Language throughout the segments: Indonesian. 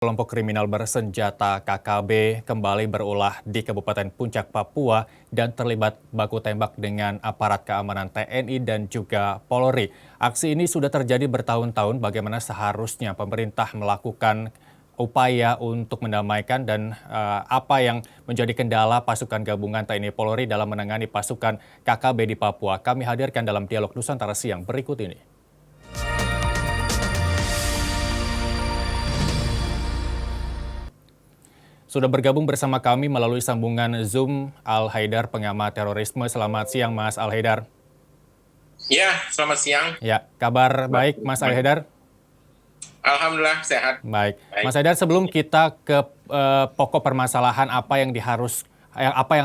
Kelompok kriminal bersenjata KKB kembali berulah di Kabupaten Puncak, Papua dan terlibat baku tembak dengan aparat keamanan TNI dan juga Polri. Aksi ini sudah terjadi bertahun-tahun, bagaimana seharusnya pemerintah melakukan upaya untuk mendamaikan dan apa yang menjadi kendala pasukan gabungan TNI Polri dalam menangani pasukan KKB di Papua. Kami hadirkan dalam dialog Nusantara Siang berikut ini. Sudah bergabung bersama kami melalui sambungan Zoom Al-Haidar, pengamat terorisme. Selamat siang, Mas Al-Haidar. Ya, selamat siang. Ya, kabar baik, Mas Al-Haidar? Alhamdulillah sehat. Baik. Baik. Mas Al-Haidar, sebelum kita ke pokok permasalahan apa yang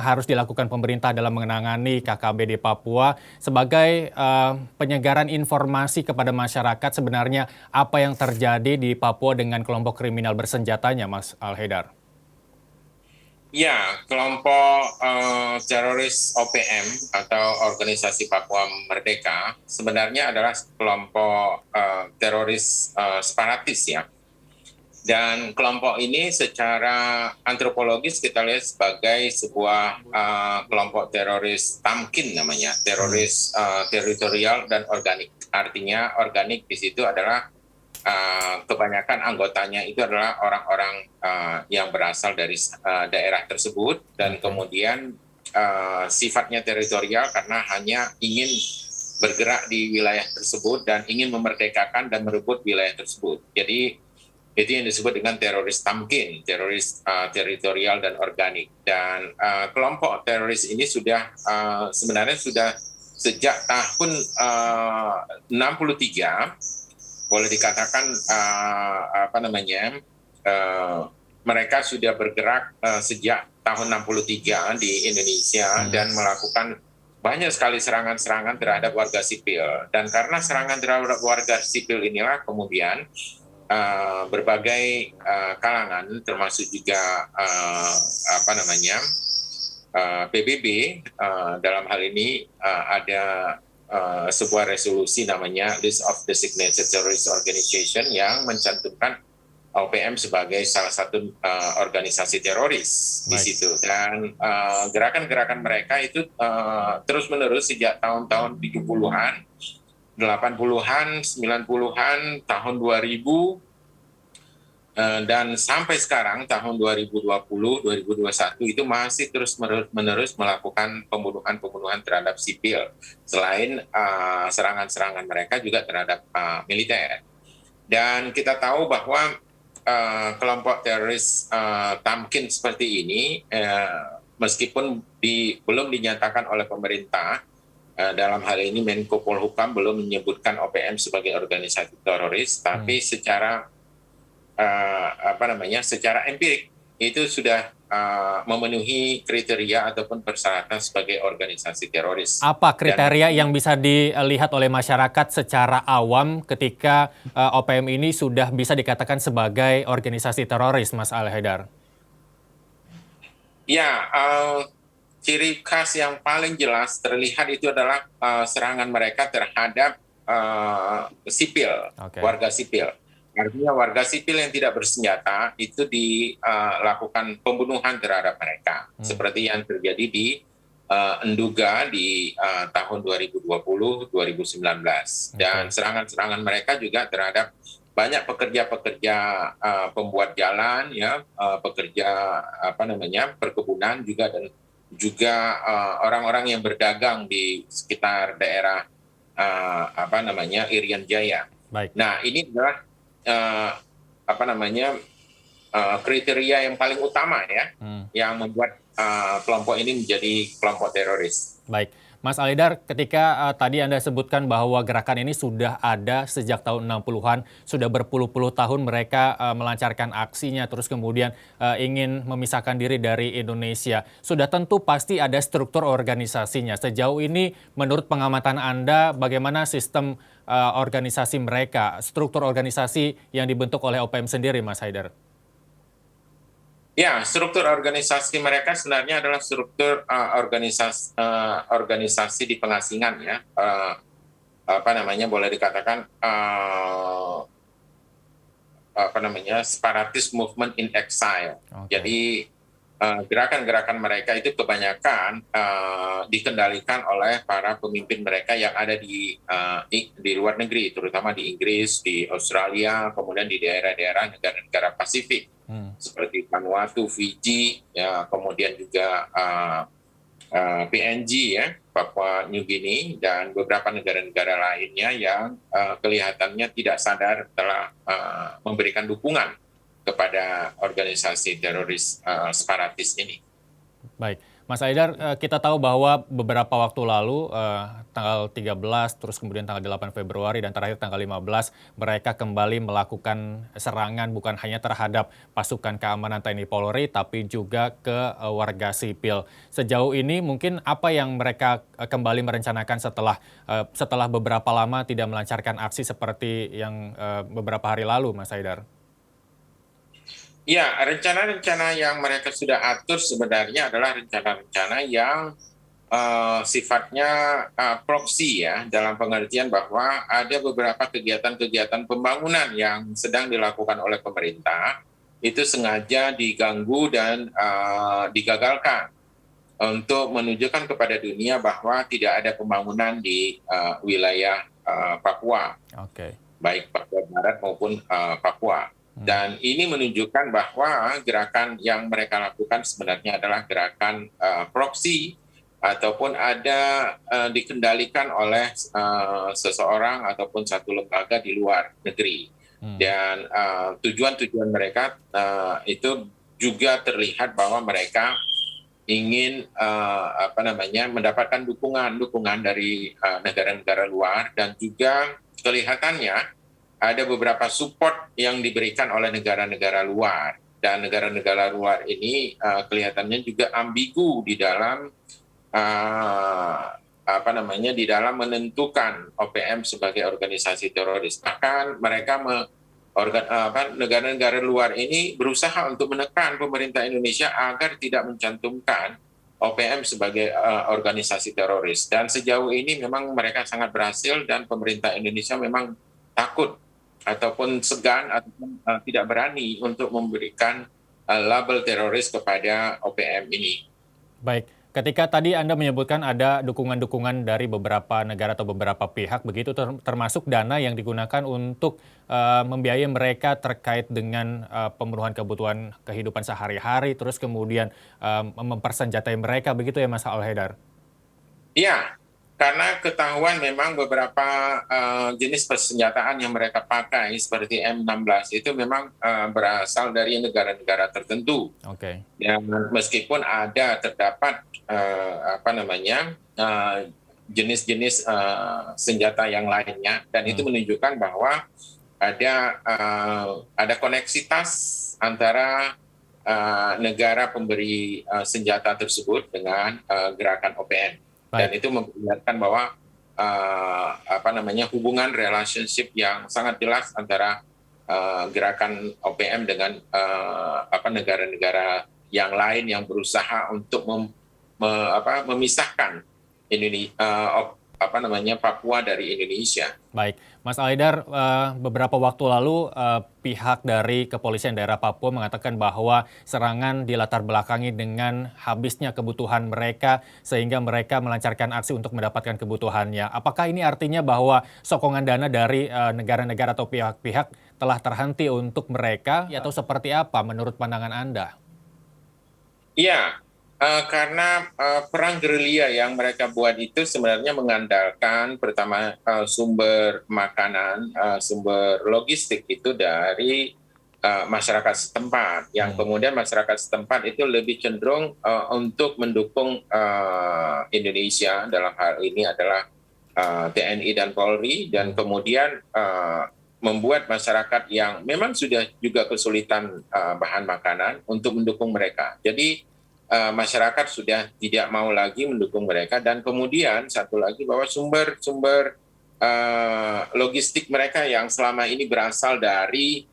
harus dilakukan pemerintah dalam menangani KKB di Papua, sebagai penyegaran informasi kepada masyarakat, sebenarnya apa yang terjadi di Papua dengan kelompok kriminal bersenjatanya, Mas Al-Haidar? Ya, kelompok teroris OPM atau Organisasi Papua Merdeka sebenarnya adalah kelompok teroris separatis ya. Dan kelompok ini secara antropologis kita lihat sebagai sebuah kelompok teroris tamkin namanya, teroris teritorial dan organik. Artinya organik di situ adalah kebanyakan anggotanya itu adalah orang-orang yang berasal dari daerah tersebut dan kemudian sifatnya teritorial karena hanya ingin bergerak di wilayah tersebut dan ingin memerdekakan dan merebut wilayah tersebut. Jadi itu yang disebut dengan teroris tamkin, teroris teritorial dan organik. Dan kelompok teroris ini sudah sebenarnya sudah sejak tahun 63 boleh dikatakan mereka sudah bergerak sejak tahun 63 di Indonesia dan melakukan banyak sekali serangan-serangan terhadap warga sipil. Dan karena serangan terhadap warga sipil inilah kemudian berbagai kalangan termasuk juga PBB dalam hal ini ada sebuah resolusi namanya List of Designated Terrorist Organization yang mencantumkan OPM sebagai salah satu organisasi teroris di situ. Dan gerakan-gerakan mereka itu terus-menerus sejak tahun-tahun 70-an, 80-an, 90-an, tahun 2000, dan sampai sekarang tahun 2020, 2021 itu masih terus-menerus melakukan pembunuhan-pembunuhan terhadap sipil. Selain serangan-serangan mereka juga terhadap militer. Dan kita tahu bahwa kelompok teroris tamkin seperti ini, meskipun belum dinyatakan oleh pemerintah, dalam hal ini Menko Polhukam belum menyebutkan OPM sebagai organisasi teroris, tapi secara secara empirik itu sudah memenuhi kriteria ataupun persyaratan sebagai organisasi teroris. Apa kriteria yang bisa dilihat oleh masyarakat secara awam ketika OPM ini sudah bisa dikatakan sebagai organisasi teroris, Mas Al-Haidar? Ya, ciri khas yang paling jelas terlihat itu adalah serangan mereka terhadap sipil, warga sipil. Artinya warga sipil yang tidak bersenjata itu dilakukan pembunuhan terhadap mereka. Seperti yang terjadi di Nduga di tahun 2020-2019. Dan serangan-serangan mereka juga terhadap banyak pekerja-pekerja pembuat jalan, ya, pekerja perkebunan juga, dan juga orang-orang yang berdagang di sekitar daerah Irian Jaya. Nah, ini adalah kriteria yang paling utama ya, yang membuat kelompok ini menjadi kelompok teroris. Baik, Mas Al-Haidar, ketika tadi Anda sebutkan bahwa gerakan ini sudah ada sejak tahun 60-an, sudah berpuluh-puluh tahun mereka melancarkan aksinya, terus kemudian ingin memisahkan diri dari Indonesia. Sudah tentu pasti ada struktur organisasinya. Sejauh ini, menurut pengamatan Anda, bagaimana sistem organisasi mereka, struktur organisasi yang dibentuk oleh OPM sendiri, Mas Haidar? Ya, struktur organisasi mereka sebenarnya adalah struktur organisasi di pengasingan ya, boleh dikatakan separatist movement in exile. Oke. Jadi gerakan-gerakan mereka itu kebanyakan dikendalikan oleh para pemimpin mereka yang ada di luar negeri, terutama di Inggris, di Australia, kemudian di daerah-daerah negara-negara Pasifik seperti Vanuatu, Fiji, ya, kemudian juga PNG ya, Papua New Guinea, dan beberapa negara-negara lainnya yang kelihatannya tidak sadar telah memberikan dukungan kepada organisasi teroris separatis ini. Baik, Mas Haidar, kita tahu bahwa beberapa waktu lalu, tanggal 13, terus kemudian tanggal 8 Februari, dan terakhir tanggal 15, mereka kembali melakukan serangan bukan hanya terhadap pasukan keamanan TNI Polri, tapi juga ke warga sipil. Sejauh ini mungkin apa yang mereka kembali merencanakan setelah beberapa lama tidak melancarkan aksi seperti yang beberapa hari lalu, Mas Haidar? Ya, rencana-rencana yang mereka sudah atur sebenarnya adalah rencana-rencana yang sifatnya proksi ya, dalam pengertian bahwa ada beberapa kegiatan-kegiatan pembangunan yang sedang dilakukan oleh pemerintah, itu sengaja diganggu dan digagalkan untuk menunjukkan kepada dunia bahwa tidak ada pembangunan di wilayah Papua, baik Papua Barat maupun Papua. Dan ini menunjukkan bahwa gerakan yang mereka lakukan sebenarnya adalah gerakan proksi ataupun ada dikendalikan oleh seseorang ataupun satu lembaga di luar negeri. Dan tujuan-tujuan mereka itu juga terlihat bahwa mereka ingin mendapatkan dukungan dari negara-negara luar, dan juga kelihatannya ada beberapa support yang diberikan oleh negara-negara luar, dan negara-negara luar ini kelihatannya juga ambigu di dalam di dalam menentukan OPM sebagai organisasi teroris. Bahkan mereka negara-negara luar ini berusaha untuk menekan pemerintah Indonesia agar tidak mencantumkan OPM sebagai organisasi teroris. Dan sejauh ini memang mereka sangat berhasil, dan pemerintah Indonesia memang takut ataupun segan ataupun tidak berani untuk memberikan label teroris kepada OPM ini. Baik, ketika tadi Anda menyebutkan ada dukungan-dukungan dari beberapa negara atau beberapa pihak, begitu termasuk dana yang digunakan untuk membiayai mereka terkait dengan pemenuhan kebutuhan kehidupan sehari-hari, terus kemudian mempersenjatai mereka, begitu ya Mas Al-Haidar? Iya. Karena ketahuan memang beberapa jenis persenjataan yang mereka pakai seperti M16 itu memang berasal dari negara-negara tertentu. Dan meskipun terdapat jenis-jenis senjata yang lainnya, dan itu menunjukkan bahwa ada koneksitas antara negara pemberi senjata tersebut dengan gerakan OPM. Dan itu memperlihatkan bahwa hubungan relationship yang sangat jelas antara gerakan OPM dengan negara-negara yang lain yang berusaha untuk memisahkan Papua dari Indonesia. Baik, Mas Al-Haidar, beberapa waktu lalu pihak dari kepolisian daerah Papua mengatakan bahwa serangan dilatar belakangi dengan habisnya kebutuhan mereka sehingga mereka melancarkan aksi untuk mendapatkan kebutuhannya. Apakah ini artinya bahwa sokongan dana dari negara-negara atau pihak-pihak telah terhenti untuk mereka, atau seperti apa menurut pandangan Anda? Iya. Karena perang gerilya yang mereka buat itu sebenarnya mengandalkan pertama sumber makanan, sumber logistik itu dari masyarakat setempat, yang kemudian masyarakat setempat itu lebih cenderung untuk mendukung Indonesia, dalam hal ini adalah TNI dan Polri, dan kemudian membuat masyarakat yang memang sudah juga kesulitan bahan makanan untuk mendukung mereka. Jadi masyarakat sudah tidak mau lagi mendukung mereka, dan kemudian satu lagi bahwa sumber-sumber logistik mereka yang selama ini berasal dari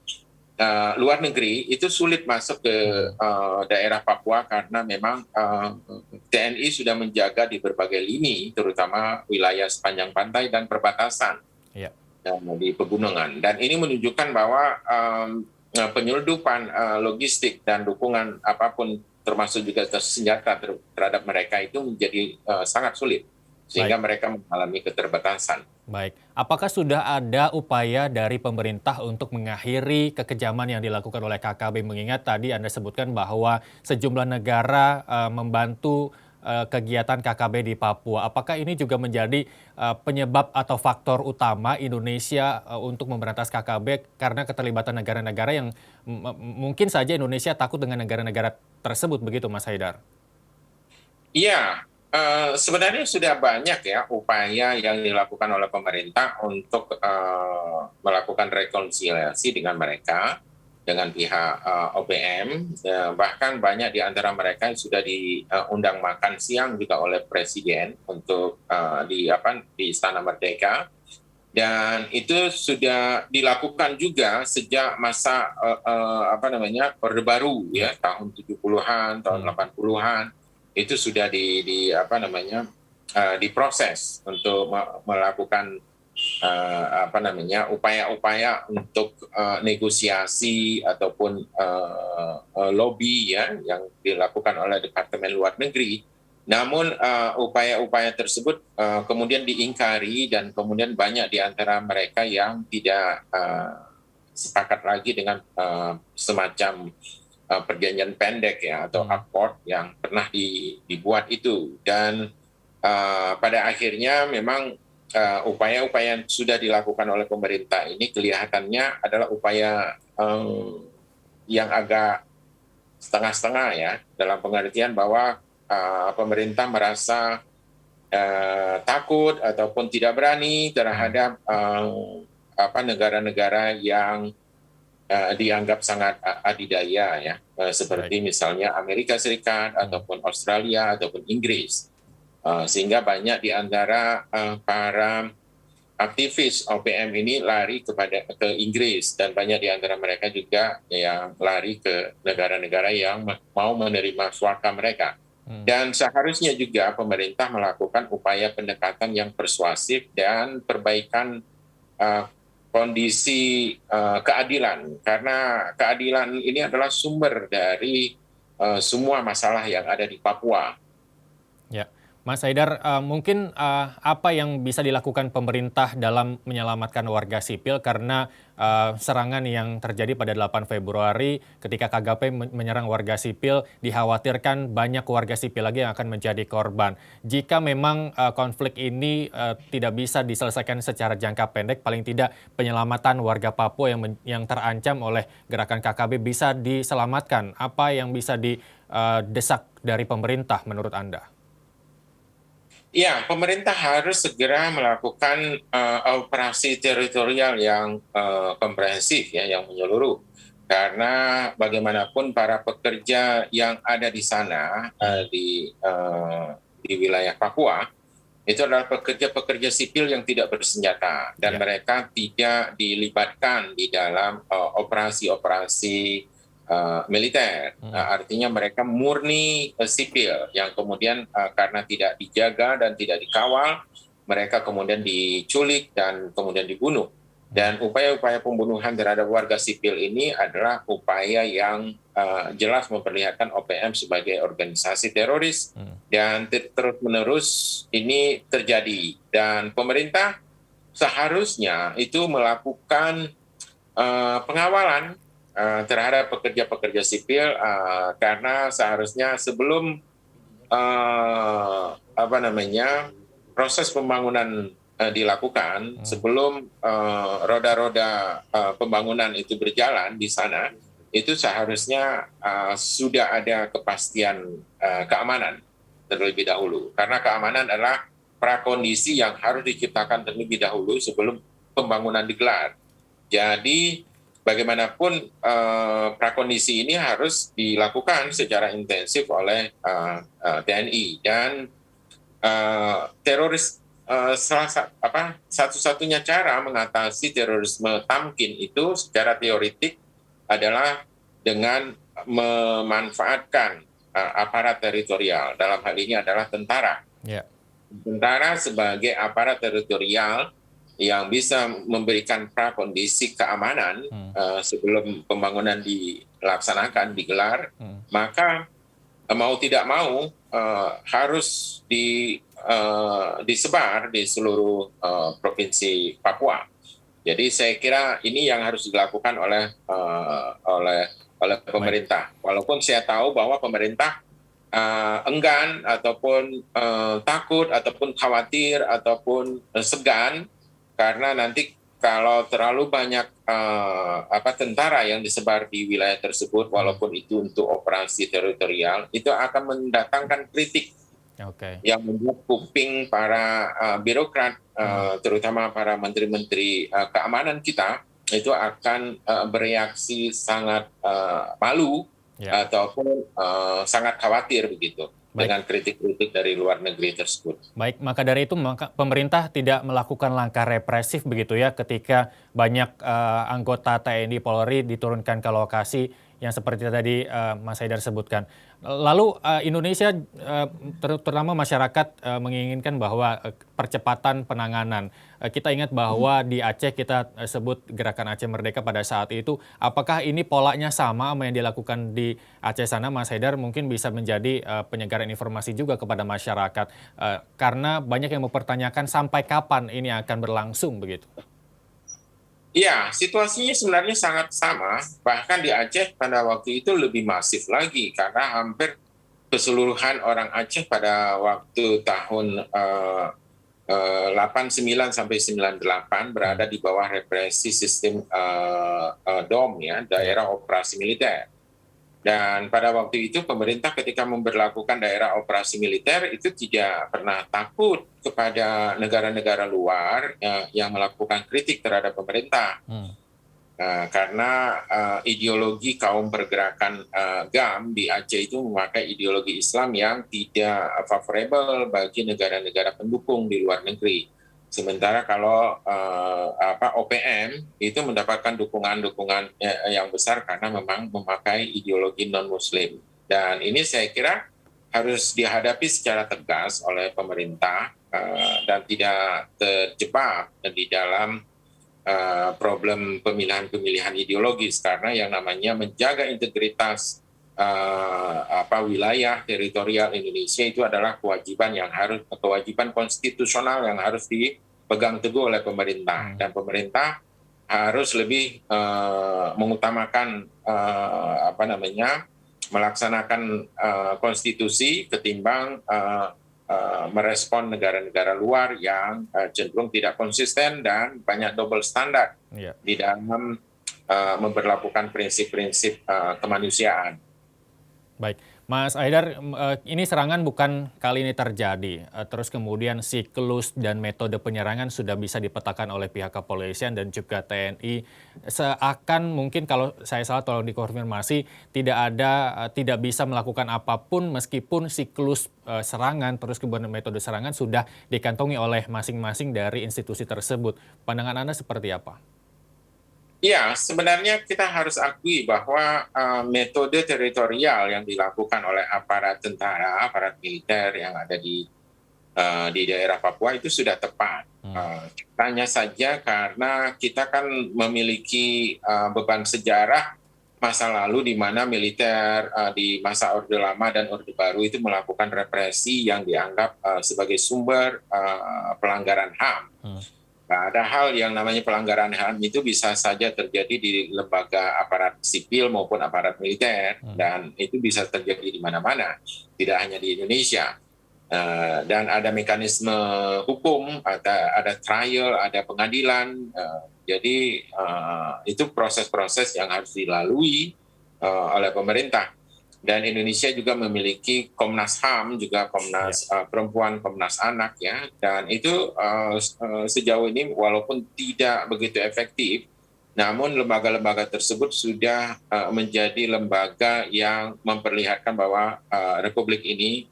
luar negeri itu sulit masuk ke daerah Papua, karena memang TNI sudah menjaga di berbagai lini, terutama wilayah sepanjang pantai dan perbatasan. di pegunungan. Dan ini menunjukkan bahwa penyelundupan logistik dan dukungan apapun termasuk juga senjata terhadap mereka itu menjadi sangat sulit sehingga Baik. mereka mengalami keterbatasan. Baik, apakah sudah ada upaya dari pemerintah untuk mengakhiri kekejaman yang dilakukan oleh KKB? Mengingat tadi Anda sebutkan bahwa sejumlah negara membantu kegiatan KKB di Papua. Apakah ini juga menjadi penyebab atau faktor utama Indonesia untuk memberantas KKB karena keterlibatan negara-negara yang mungkin saja Indonesia takut dengan negara-negara tersebut, begitu Mas Haidar? Iya, sebenarnya sudah banyak ya upaya yang dilakukan oleh pemerintah untuk melakukan rekonsiliasi dengan mereka, dengan pihak OPM. Bahkan banyak di antara mereka yang sudah diundang makan siang juga oleh Presiden untuk di Istana Merdeka. Dan itu sudah dilakukan juga sejak masa Orde Baru ya, tahun 70-an, tahun 80-an. Itu sudah diproses untuk melakukan upaya-upaya untuk negosiasi ataupun lobby ya yang dilakukan oleh Departemen Luar Negeri. Namun upaya-upaya tersebut kemudian diingkari dan kemudian banyak di antara mereka yang tidak sepakat lagi dengan semacam perjanjian pendek ya atau accord yang pernah dibuat itu. Dan pada akhirnya memang upaya-upaya yang sudah dilakukan oleh pemerintah ini kelihatannya adalah upaya yang agak setengah-setengah ya, dalam pengertian bahwa pemerintah merasa takut ataupun tidak berani terhadap negara-negara yang dianggap sangat adidaya ya, seperti misalnya Amerika Serikat ataupun Australia ataupun Inggris. Sehingga banyak di antara para aktivis OPM ini lari ke Inggris dan banyak di antara mereka juga yang lari ke negara-negara yang mau menerima suaka mereka. Dan seharusnya juga pemerintah melakukan upaya pendekatan yang persuasif dan perbaikan kondisi keadilan, karena keadilan ini adalah sumber dari semua masalah yang ada di Papua. Ya, Mas Haidar, mungkin apa yang bisa dilakukan pemerintah dalam menyelamatkan warga sipil karena serangan yang terjadi pada 8 Februari ketika KGB menyerang warga sipil, dikhawatirkan banyak warga sipil lagi yang akan menjadi korban. Jika memang konflik ini tidak bisa diselesaikan secara jangka pendek, paling tidak penyelamatan warga Papua yang terancam oleh gerakan KKB bisa diselamatkan. Apa yang bisa didesak dari pemerintah menurut Anda? Ya, pemerintah harus segera melakukan operasi teritorial yang komprehensif ya, yang menyeluruh. Karena bagaimanapun para pekerja yang ada di sana di wilayah Papua itu adalah pekerja-pekerja sipil yang tidak bersenjata dan mereka tidak dilibatkan di dalam operasi-operasi militer. Artinya mereka murni sipil yang kemudian karena tidak dijaga dan tidak dikawal, mereka kemudian diculik dan kemudian dibunuh. Dan upaya-upaya pembunuhan terhadap warga sipil ini adalah upaya yang jelas memperlihatkan OPM sebagai organisasi teroris dan terus-menerus ini terjadi. Dan pemerintah seharusnya itu melakukan pengawalan terhadap pekerja-pekerja sipil karena seharusnya sebelum proses pembangunan dilakukan, sebelum roda-roda pembangunan itu berjalan di sana, itu seharusnya sudah ada kepastian keamanan terlebih dahulu, karena keamanan adalah prakondisi yang harus diciptakan terlebih dahulu sebelum pembangunan digelar. Jadi bagaimanapun prakondisi ini harus dilakukan secara intensif oleh TNI dan teroris. Satu-satunya cara mengatasi terorisme tamkin itu secara teoretik adalah dengan memanfaatkan aparat teritorial. Dalam hal ini adalah tentara. Tentara sebagai aparat teritorial yang bisa memberikan prakondisi keamanan sebelum pembangunan dilaksanakan, digelar, maka mau tidak mau harus disebar di seluruh provinsi Papua. Jadi saya kira ini yang harus dilakukan oleh pemerintah. Walaupun saya tahu bahwa pemerintah enggan ataupun takut ataupun khawatir ataupun segan karena nanti kalau terlalu banyak tentara yang disebar di wilayah tersebut, walaupun itu untuk operasi teritorial, itu akan mendatangkan kritik yang membuat kuping para birokrat, terutama para menteri-menteri keamanan kita, itu akan bereaksi sangat malu ataupun sangat khawatir begitu. Dengan kritik-kritik dari luar negeri tersebut. Baik, maka dari itu pemerintah tidak melakukan langkah represif begitu ya ketika banyak anggota TNI Polri diturunkan ke lokasi yang seperti tadi Mas Haidar sebutkan. Lalu Indonesia terutama masyarakat menginginkan bahwa percepatan penanganan. Kita ingat bahwa di Aceh kita sebut Gerakan Aceh Merdeka pada saat itu. Apakah ini polanya sama yang dilakukan di Aceh sana, Mas Haidar? Mungkin bisa menjadi penyegaran informasi juga kepada masyarakat. Karena banyak yang mempertanyakan sampai kapan ini akan berlangsung begitu. Iya, situasinya sebenarnya sangat sama. Bahkan di Aceh pada waktu itu lebih masif lagi karena hampir keseluruhan orang Aceh pada waktu tahun 89 sampai 98 berada di bawah represi sistem DOM ya, daerah operasi militer. Dan pada waktu itu pemerintah ketika memberlakukan daerah operasi militer itu tidak pernah takut kepada negara-negara luar yang melakukan kritik terhadap pemerintah. Karena ideologi kaum pergerakan GAM di Aceh itu memakai ideologi Islam yang tidak favorable bagi negara-negara pendukung di luar negeri. Sementara kalau OPM itu mendapatkan dukungan-dukungan yang besar karena memang memakai ideologi non-Muslim. Dan ini saya kira harus dihadapi secara tegas oleh pemerintah dan tidak terjebak di dalam problem pemilihan-pemilihan ideologis karena yang namanya menjaga integritas wilayah teritorial Indonesia itu adalah kewajiban konstitusional yang harus dipegang teguh oleh pemerintah dan pemerintah harus lebih mengutamakan melaksanakan konstitusi ketimbang merespon negara-negara luar yang cenderung tidak konsisten dan banyak double standar di dalam memperlakukan prinsip-prinsip kemanusiaan. Baik, Mas Haidar, ini serangan bukan kali ini terjadi. Terus kemudian siklus dan metode penyerangan sudah bisa dipetakan oleh pihak kepolisian dan juga TNI. Seakan mungkin kalau saya salah tolong dikonfirmasi, tidak bisa melakukan apapun meskipun siklus serangan terus kemudian metode serangan sudah dikantongi oleh masing-masing dari institusi tersebut. Pandangan Anda seperti apa? Ya, sebenarnya kita harus akui bahwa metode teritorial yang dilakukan oleh aparat tentara, aparat militer yang ada di daerah Papua itu sudah tepat. Tanya saja karena kita kan memiliki beban sejarah masa lalu di mana militer di masa Orde Lama dan Orde Baru itu melakukan represi yang dianggap sebagai sumber pelanggaran HAM. Padahal yang namanya pelanggaran HAM itu bisa saja terjadi di lembaga aparat sipil maupun aparat militer, dan itu bisa terjadi di mana-mana, tidak hanya di Indonesia. Dan ada mekanisme hukum, ada trial, ada pengadilan, jadi itu proses-proses yang harus dilalui oleh pemerintah. Dan Indonesia juga memiliki Komnas HAM, juga Komnas Perempuan, Komnas Anak ya. Dan itu sejauh ini walaupun tidak begitu efektif, namun lembaga-lembaga tersebut sudah menjadi lembaga yang memperlihatkan bahwa Republik ini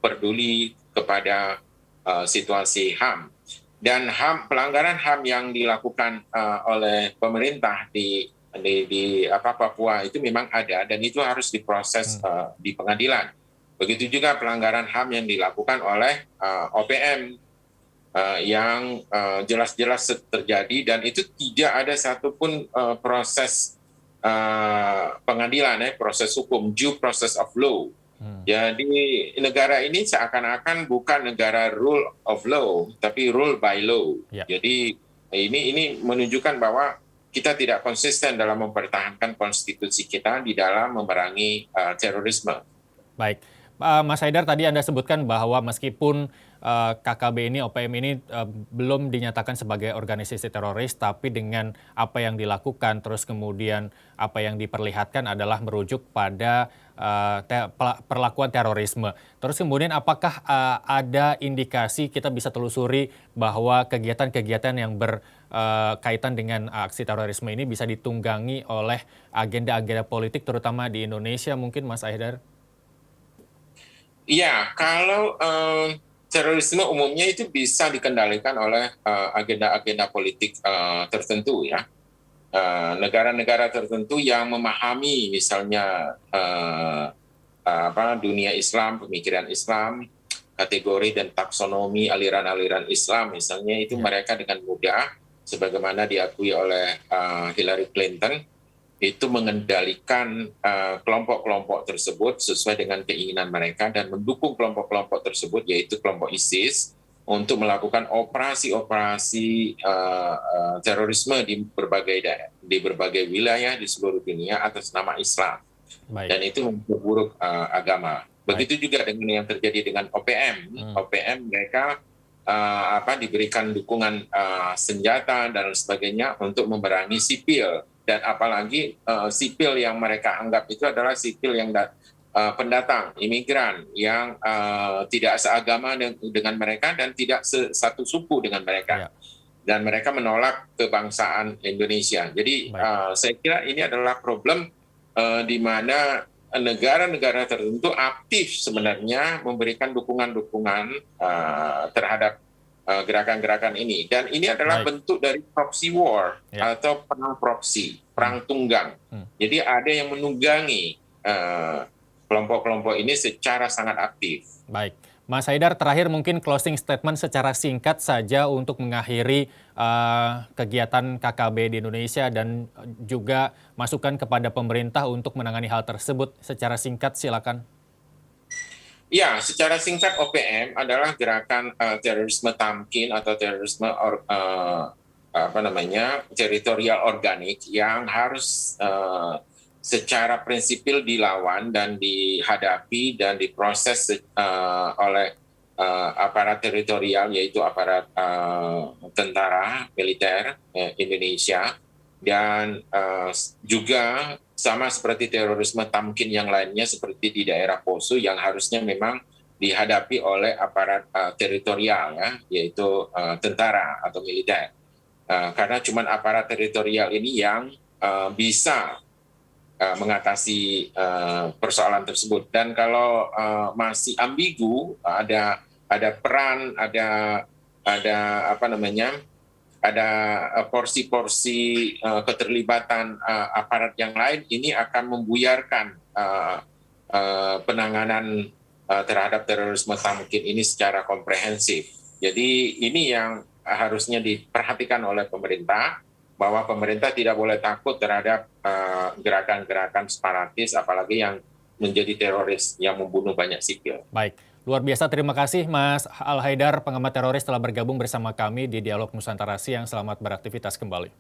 peduli kepada situasi HAM. Dan pelanggaran HAM yang dilakukan oleh pemerintah di Papua itu memang ada dan itu harus diproses di pengadilan. Begitu juga pelanggaran HAM yang dilakukan oleh OPM yang jelas-jelas terjadi, dan itu tidak ada satupun proses pengadilan, proses hukum, due process of law. Jadi negara ini seakan-akan bukan negara rule of law, tapi rule by law. Ya. Jadi ini menunjukkan bahwa kita tidak konsisten dalam mempertahankan konstitusi kita di dalam memerangi terorisme. Baik, Mas Haidar, tadi Anda sebutkan bahwa meskipun KKB ini, OPM ini belum dinyatakan sebagai organisasi teroris, tapi dengan apa yang dilakukan, terus kemudian apa yang diperlihatkan adalah merujuk pada perlakuan terorisme. Terus kemudian apakah ada indikasi kita bisa telusuri bahwa kegiatan-kegiatan yang berkaitan dengan aksi terorisme ini bisa ditunggangi oleh agenda-agenda politik, terutama di Indonesia mungkin, Mas Haidar? Iya, kalau terorisme umumnya itu bisa dikendalikan oleh agenda-agenda politik tertentu, ya. Negara-negara tertentu yang memahami misalnya dunia Islam, pemikiran Islam, kategori dan taksonomi aliran-aliran Islam misalnya, itu mereka dengan mudah, sebagaimana diakui oleh Hillary Clinton, itu mengendalikan kelompok-kelompok tersebut sesuai dengan keinginan mereka dan mendukung kelompok-kelompok tersebut, yaitu kelompok ISIS, untuk melakukan operasi-operasi terorisme di berbagai wilayah di seluruh dunia atas nama Islam. Baik. Dan itu memperburuk agama. Begitu juga dengan yang terjadi dengan OPM. OPM mereka diberikan dukungan senjata dan sebagainya untuk memerangi sipil. Dan apalagi sipil yang mereka anggap itu adalah sipil yang pendatang, imigran, yang tidak seagama dengan mereka dan tidak satu suku dengan mereka. Ya. Dan mereka menolak kebangsaan Indonesia. Jadi saya kira ini adalah problem di mana negara-negara tertentu aktif sebenarnya memberikan dukungan-dukungan terhadap gerakan-gerakan ini, dan ini adalah bentuk dari proxy war atau perang proxy, perang tunggang. Jadi ada yang menunggangi kelompok-kelompok ini secara sangat aktif. Baik, Mas Haidar, terakhir mungkin closing statement secara singkat saja untuk mengakhiri kegiatan KKB di Indonesia dan juga masukan kepada pemerintah untuk menangani hal tersebut. Secara singkat, silakan. Ya, secara singkat OPM adalah gerakan terorisme tamkin atau terorisme teritorial organik yang harus secara prinsipil dilawan dan dihadapi dan diproses oleh aparat teritorial, yaitu aparat tentara militer Indonesia, dan juga sama seperti terorisme tamkin yang lainnya seperti di daerah Poso yang harusnya memang dihadapi oleh aparat teritorial, ya, yaitu tentara atau militer. Karena cuma aparat teritorial ini yang bisa mengatasi persoalan tersebut. Dan kalau masih ambigu, ada peran, ada porsi-porsi keterlibatan aparat yang lain, ini akan membuyarkan penanganan terhadap terorisme tamkin ini secara komprehensif. Jadi ini yang harusnya diperhatikan oleh pemerintah, bahwa pemerintah tidak boleh takut terhadap gerakan-gerakan separatis, apalagi yang menjadi teroris yang membunuh banyak sipil. Baik. Luar biasa, terima kasih Mas Al Haidar, pengamat teroris, telah bergabung bersama kami di Dialog Nusantara Siang. Selamat beraktivitas kembali.